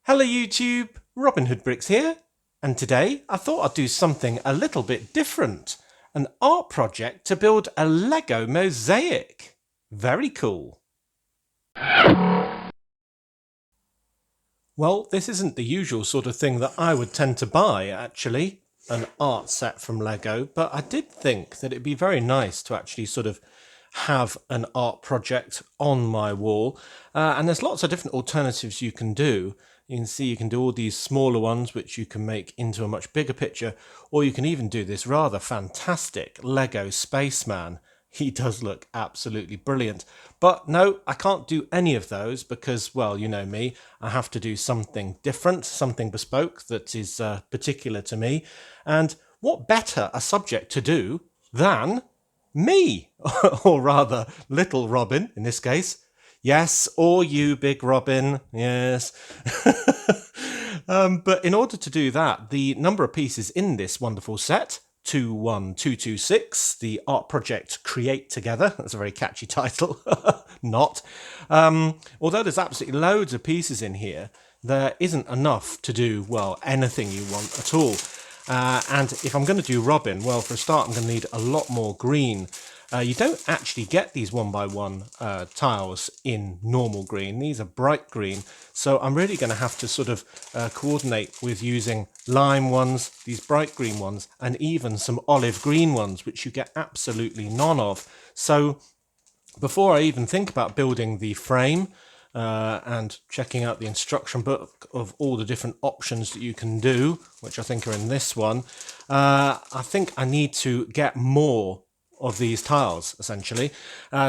Hello YouTube, Robin Hood Bricks here, and today I thought I'd do something a little bit different. An art project to build a Lego mosaic. Very cool. Well, this isn't the usual sort of thing that I would tend to buy actually, an art set from Lego, but I did think that it'd be very nice to actually sort of have an art project on my wall, and there's lots of different alternatives you can do. You can see you can do all these smaller ones which you can make into a much bigger picture, or you can even do this rather fantastic Lego spaceman. He does look absolutely brilliant. But no, I can't do any of those because, well, you know me, I have to do something different, something bespoke that is particular to me. And what better a subject to do than me, or rather little Robin in this case. Yes, or you, big Robin, yes. But in order to do that, the number of pieces in this wonderful set, 21226, the art project Create Together, that's a very catchy title, not. Although there's absolutely loads of pieces in here, there isn't enough to do, well, anything you want at all. And if I'm going to do Robin, well, for a start, I'm going to need a lot more green. You don't actually get these one by one tiles in normal green. These are bright green. So I'm really going to have to sort of coordinate with using lime ones, these bright green ones, and even some olive green ones, which you get absolutely none of. So before I even think about building the frame, and checking out the instruction book of all the different options that you can do, which I think are in this one, I think I need to get more of these tiles, essentially.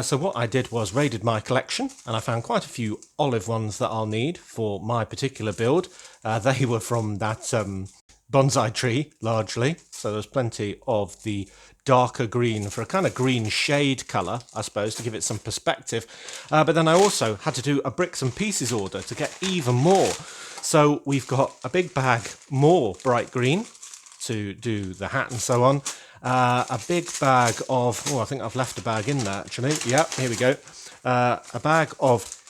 So what I did was raided my collection, and I found quite a few olive ones that I'll need for my particular build. They were from that bonsai tree, largely, so there's plenty of the darker green for a kind of green shade colour, I suppose, to give it some perspective. But then I also had to do a bricks and pieces order to get even more. So we've got a big bag more bright green to do the hat and so on. A big bag of, oh, I think I've left a bag in there actually. Yep, here we go. A bag of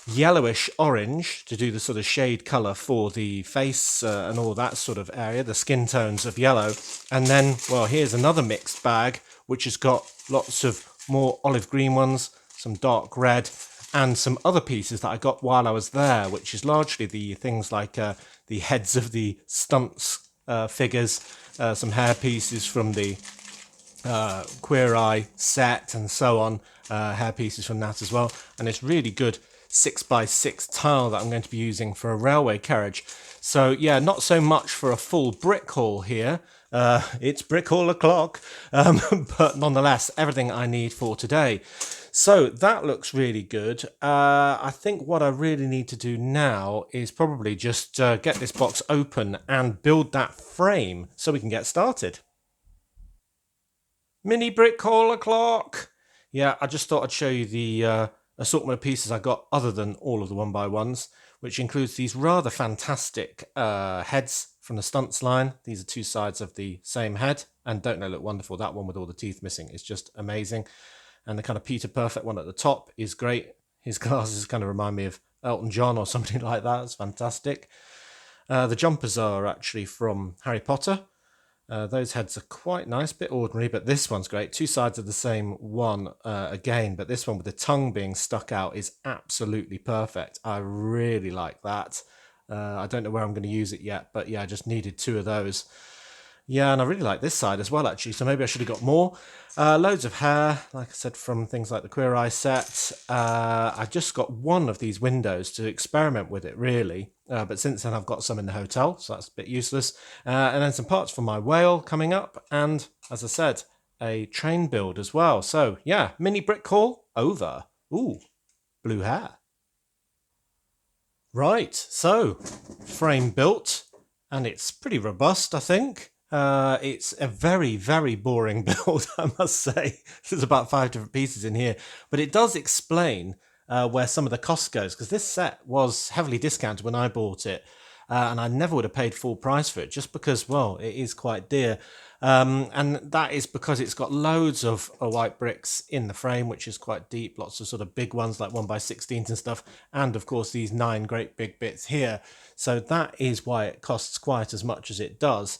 yellowish orange to do the sort of shade colour for the face and all that sort of area, the skin tones of yellow. And then, well, here's another mixed bag which has got lots of more olive green ones, some dark red, and some other pieces that I got while I was there, which is largely the things like the heads of the stunts figures, some hair pieces from the Queer Eye set and so on, hair pieces from that as well. And it's really good 6x6 tile that I'm going to be using for a railway carriage. So yeah, not so much for a full brick haul here. It's brick haul o'clock, but nonetheless, everything I need for today. So that looks really good. I think what I really need to do now is probably just get this box open and build that frame so we can get started. Mini brick haul o'clock. Yeah, I just thought I'd show you the assortment of pieces I got other than all of the one by ones, which includes these rather fantastic heads from the stunts line. These are two sides of the same head, and don't they look wonderful? That one with all the teeth missing is just amazing. And the kind of Peter Perfect one at the top is great. His glasses kind of remind me of Elton John or something like that. It's fantastic. The jumpers are actually from Harry Potter. Those heads are quite nice, bit ordinary, but this one's great. Two sides of the same one again, but this one with the tongue being stuck out is absolutely perfect. I really like that. I don't know where I'm going to use it yet, but yeah, I just needed two of those. Yeah, and I really like this side as well, actually, so maybe I should have got more. Loads of hair, like I said, from things like the Queer Eye set. I just got one of these windows to experiment with it, really. But since then, I've got some in the hotel, so that's a bit useless. And then some parts for my whale coming up. And, as I said, a train build as well. So, yeah, mini brick haul over. Ooh, blue hair. Right, so, frame built. And it's pretty robust, I think. It's a very, very boring build, I must say. There's about 5 different pieces in here. But it does explain where some of the cost goes, because this set was heavily discounted when I bought it, and I never would have paid full price for it, just because, well, it is quite dear. And that is because it's got loads of white bricks in the frame, which is quite deep, lots of sort of big ones like 1x16s and stuff, and of course these 9 great big bits here. So that is why it costs quite as much as it does.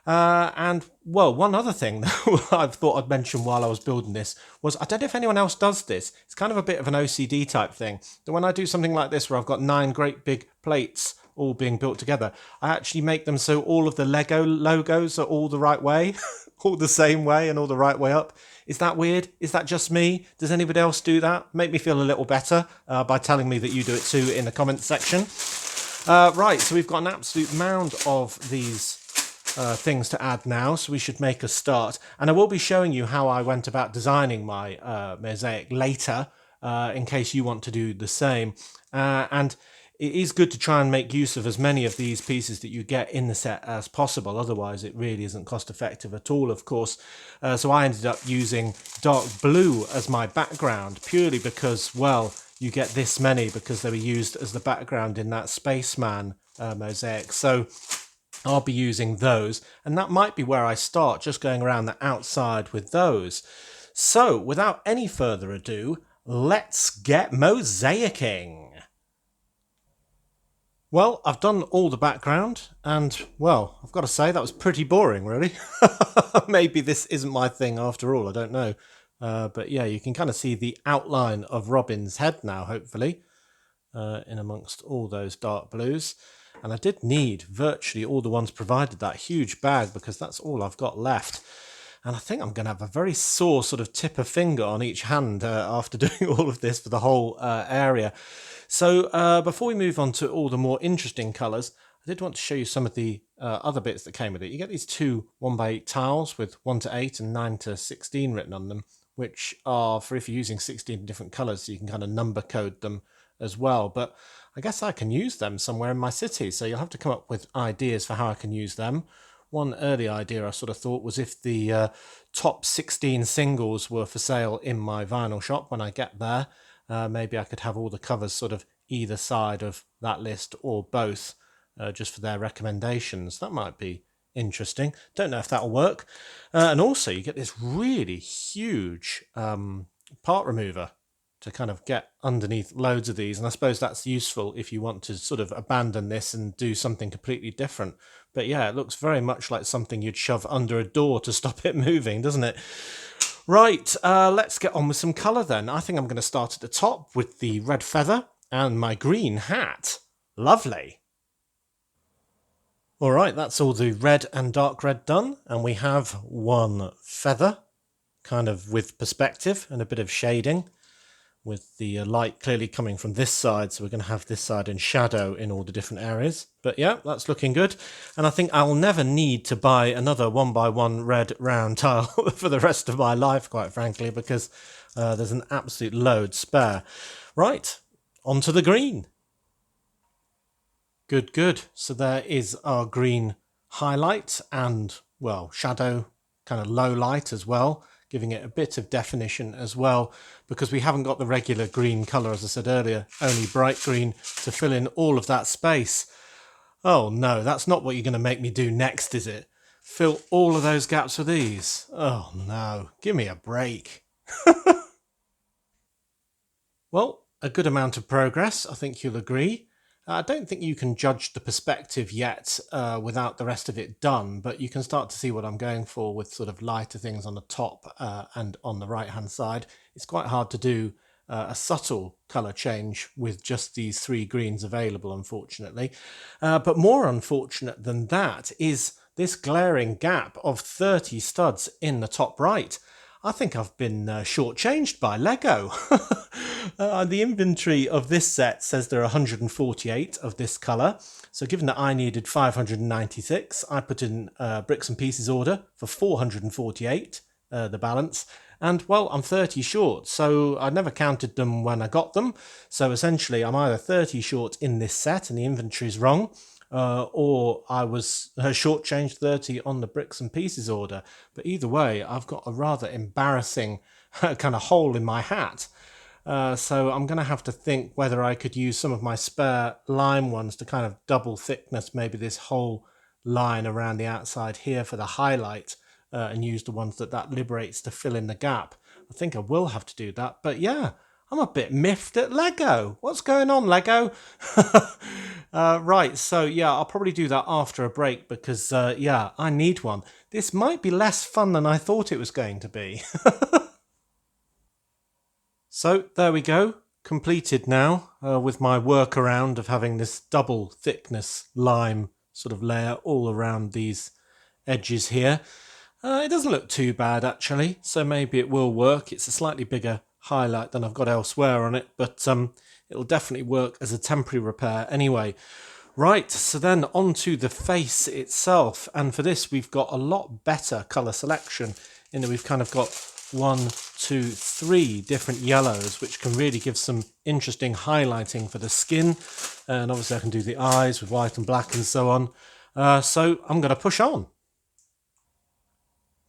And, well, one other thing that I thought I'd mention while I was building this was, I don't know if anyone else does this, it's kind of a bit of an OCD type thing, that when I do something like this where I've got 9 great big plates all being built together, I actually make them so all of the Lego logos are all the right way, all the same way and all the right way up. Is that weird? Is that just me? Does anybody else do that? Make me feel a little better by telling me that you do it too in the comments section. Right, so we've got an absolute mound of these things to add now, so we should make a start. And I will be showing you how I went about designing my mosaic later, in case you want to do the same. And it is good to try and make use of as many of these pieces that you get in the set as possible, otherwise it really isn't cost effective at all, of course. So I ended up using dark blue as my background, purely because, well, you get this many because they were used as the background in that spaceman mosaic. So I'll be using those, and that might be where I start, just going around the outside with those. So without any further ado, let's get mosaicing. Well, I've done all the background, and, well, I've got to say that was pretty boring, really. Maybe this isn't my thing after all, I don't know. But yeah, you can kind of see the outline of Robin's head now, hopefully, in amongst all those dark blues. And I did need virtually all the ones provided, that huge bag, because that's all I've got left. And I think I'm going to have a very sore sort of tip of finger on each hand after doing all of this for the whole area. So before we move on to all the more interesting colours, I did want to show you some of the other bits that came with it. You get these 2 1x8 tiles with 1 to 8 and 9 to 16 written on them, which are for if you're using 16 different colours, so you can kind of number code them as well. But I guess I can use them somewhere in my city, so you'll have to come up with ideas for how I can use them. One early idea I sort of thought was if the top 16 singles were for sale in my vinyl shop when I get there, maybe I could have all the covers sort of either side of that list or both, just for their recommendations. That might be interesting. Don't know if that'll work. And also you get this really huge part remover to kind of get underneath loads of these, and I suppose that's useful if you want to sort of abandon this and do something completely different. But yeah, it looks very much like something you'd shove under a door to stop it moving, doesn't it? Right, let's get on with some colour then. I think I'm going to start at the top with the red feather and my green hat. Lovely. Alright, that's all the red and dark red done, and we have one feather, kind of with perspective and a bit of shading, with the light clearly coming from this side, so we're going to have this side in shadow in all the different areas. But yeah, that's looking good, and I think I'll never need to buy another 1x1 red round tile for the rest of my life, quite frankly, because there's an absolute load spare. Right, on to the green. Good, good. So there is our green highlight and, well, shadow, kind of low light as well, giving it a bit of definition as well, because we haven't got the regular green colour, as I said earlier, only bright green to fill in all of that space. Oh no, that's not what you're going to make me do next, is it? Fill all of those gaps with these? Oh no, give me a break. Well, a good amount of progress, I think you'll agree. I don't think you can judge the perspective yet without the rest of it done, but you can start to see what I'm going for with sort of lighter things on the top and on the right hand side. It's quite hard to do a subtle colour change with just these 3 greens available, unfortunately. But more unfortunate than that is this glaring gap of 30 studs in the top right. I think I've been shortchanged by Lego. The inventory of this set says there are 148 of this colour. So given that I needed 596, I put in a bricks and pieces order for 448, the balance. And, well, I'm 30 short, so I never counted them when I got them. So essentially, I'm either 30 short in this set and the inventory's wrong, or I was shortchanged 30 on the bricks and pieces order. But either way, I've got a rather embarrassing kind of hole in my hat. So I'm going to have to think whether I could use some of my spare lime ones to kind of double thickness maybe this whole line around the outside here for the highlight. and use the ones that liberates to fill in the gap. I think I will have to do that. But yeah, I'm a bit miffed at Lego. What's going on, Lego? Right, so yeah, I'll probably do that after a break because, yeah, I need one. This might be less fun than I thought it was going to be. So there we go, completed now with my workaround of having this double thickness lime sort of layer all around these edges here. It doesn't look too bad actually, so maybe it will work. It's a slightly bigger highlight than I've got elsewhere on it, but it'll definitely work as a temporary repair anyway. Right, so then onto the face itself, and for this we've got a lot better colour selection in that we've kind of got 1, 2, 3 different yellows, which can really give some interesting highlighting for the skin. And obviously I can do the eyes with white and black and so on. So I'm going to push on.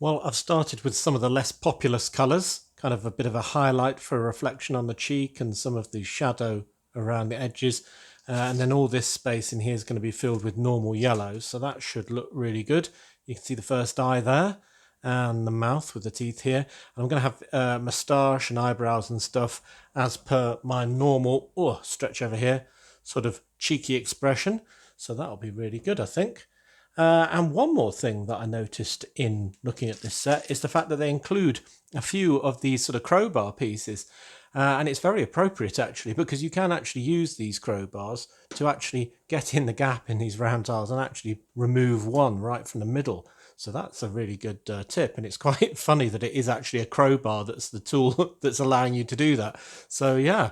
Well, I've started with some of the less populous colours, kind of a bit of a highlight for a reflection on the cheek and some of the shadow around the edges. And then all this space in here is going to be filled with normal yellows, so that should look really good. You can see the first eye there, and the mouth with the teeth here. And I'm going to have moustache and eyebrows and stuff as per my normal, stretch over here, sort of cheeky expression. So that'll be really good, I think. And one more thing that I noticed in looking at this set is the fact that they include a few of these sort of crowbar pieces. And it's very appropriate actually, because you can actually use these crowbars to actually get in the gap in these round tiles and actually remove one right from the middle. So that's a really good tip, and it's quite funny that it is actually a crowbar that's the tool that's allowing you to do that. So yeah,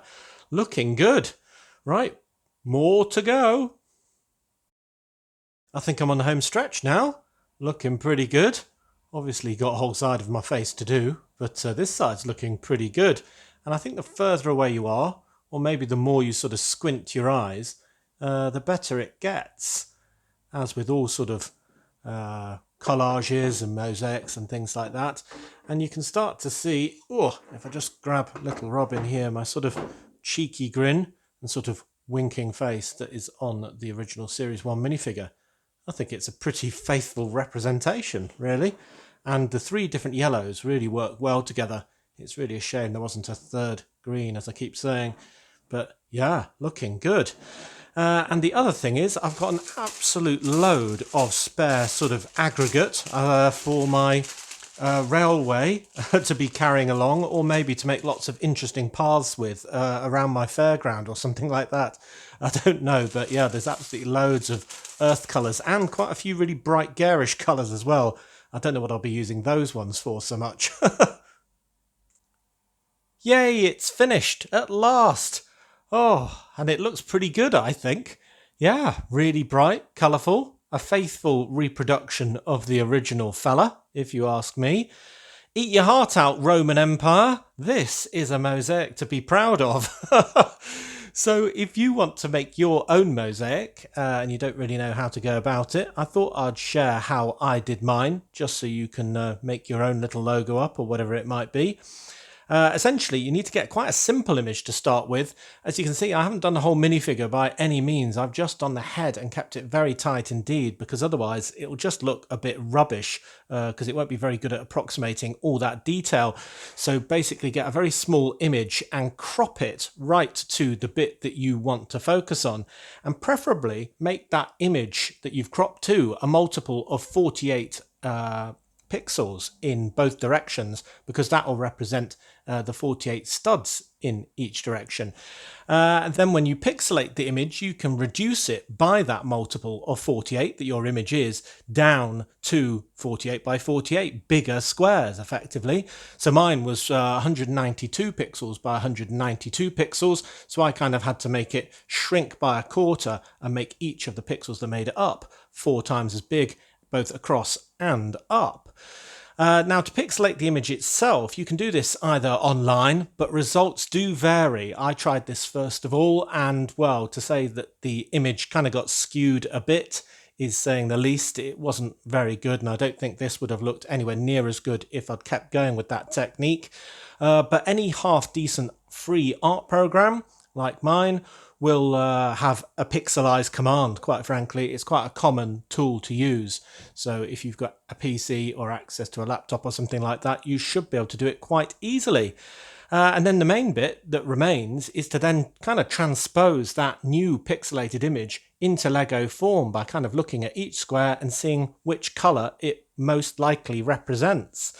looking good. Right, more to go. I think I'm on the home stretch now. Looking pretty good. Obviously got a whole side of my face to do, but this side's looking pretty good. And I think the further away you are, or maybe the more you sort of squint your eyes, the better it gets. As with all sort of collages and mosaics and things like that. And you can start to see, if I just grab little Robin here, my sort of cheeky grin and sort of winking face that is on the original Series 1 minifigure. I think it's a pretty faithful representation, really. And the 3 different yellows really work well together. It's really a shame there wasn't a third green, as I keep saying. But yeah, looking good. And the other thing is I've got an absolute load of spare sort of aggregate for my railway to be carrying along, or maybe to make lots of interesting paths with around my fairground or something like that. I don't know, but yeah, there's absolutely loads of earth colours and quite a few really bright garish colours as well. I don't know what I'll be using those ones for so much. Yay, it's finished at last. Oh, and it looks pretty good, I think. Yeah, really bright, colourful, a faithful reproduction of the original fella, if you ask me. Eat your heart out, Roman Empire. This is a mosaic to be proud of. So if you want to make your own mosaic and you don't really know how to go about it, I thought I'd share how I did mine, just so you can make your own little logo up or whatever it might be. Essentially, you need to get quite a simple image to start with. As you can see, I haven't done the whole minifigure by any means. I've just done the head and kept it very tight indeed, because otherwise it will just look a bit rubbish, because it won't be very good at approximating all that detail. So basically get a very small image and crop it right to the bit that you want to focus on, and preferably make that image that you've cropped to a multiple of 48 pixels in both directions, because that will represent the 48 studs in each direction. And then when you pixelate the image, you can reduce it by that multiple of 48 that your image is down to 48 by 48 bigger squares, effectively. So mine was 192 pixels by 192 pixels, so I kind of had to make it shrink by a quarter and make each of the pixels that made it up 4 times as big, both across and up. Now, to pixelate the image itself, you can do this either online, but results do vary. I tried this first of all, and well, to say that the image kind of got skewed a bit is saying the least. It wasn't very good, and I don't think this would have looked anywhere near as good if I'd kept going with that technique. But any half-decent free art program, like mine, will have a pixelized command. Quite frankly, it's quite a common tool to use. So if you've got a PC or access to a laptop or something like that, you should be able to do it quite easily. And then the main bit that remains is to then kind of transpose that new pixelated image into Lego form by kind of looking at each square and seeing which colour it most likely represents.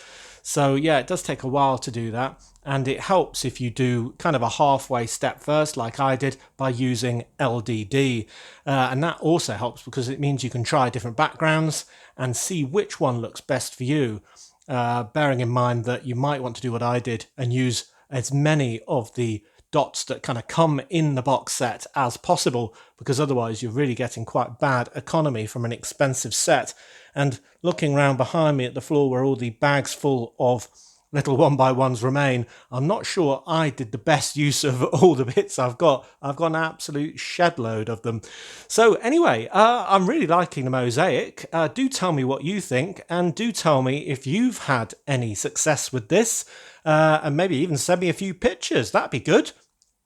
So yeah, it does take a while to do that, and it helps if you do kind of a halfway step first, like I did, by using LDD. And that also helps because it means you can try different backgrounds and see which one looks best for you. Bearing in mind that you might want to do what I did and use as many of the dots that kind of come in the box set as possible, because otherwise you're really getting quite bad economy from an expensive set. And looking around behind me at the floor where all the bags full of little 1x1s remain, I'm not sure I did the best use of all the bits I've got. I've got an absolute shed load of them. So anyway, I'm really liking the Mosaic. Do tell me what you think, and do tell me if you've had any success with this, and maybe even send me a few pictures. That'd be good.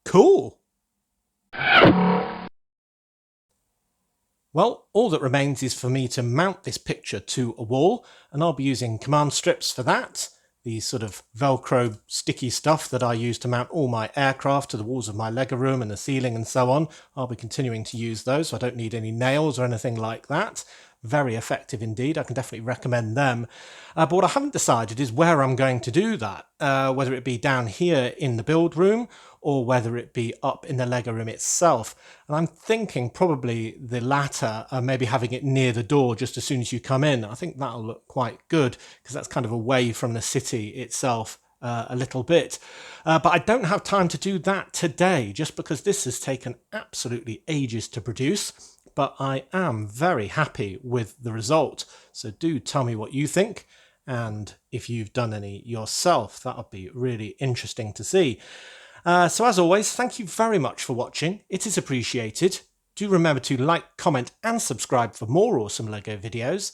Cool. Well, all that remains is for me to mount this picture to a wall, and I'll be using command strips for that. These sort of Velcro sticky stuff that I use to mount all my aircraft to the walls of my Lego room and the ceiling and so on. I'll be continuing to use those, so I don't need any nails or anything like that. Very effective indeed. I can definitely recommend them. But what I haven't decided is where I'm going to do that, whether it be down here in the build room or whether it be up in the Lego room itself. And I'm thinking probably the latter, maybe having it near the door just as soon as you come in. I think that'll look quite good because that's kind of away from the city itself a little bit. But I don't have time to do that today just because this has taken absolutely ages to produce. But I am very happy with the result. So do tell me what you think. And if you've done any yourself, that would be really interesting to see. So as always, thank you very much for watching. It is appreciated. Do remember to like, comment and subscribe for more awesome Lego videos.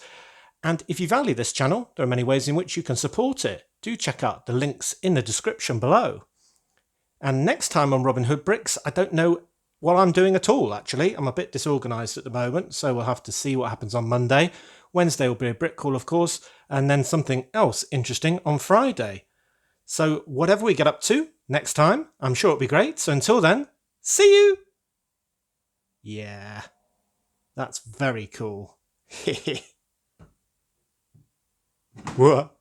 And if you value this channel, there are many ways in which you can support it. Do check out the links in the description below. And next time on Robin Hood Bricks, I don't know what I'm doing at all, actually. I'm a bit disorganised at the moment, so we'll have to see what happens on Monday. Wednesday will be a brick call, of course, and then something else interesting on Friday. So whatever we get up to next time, I'm sure it'll be great. So until then, see you! Yeah, that's very cool. What?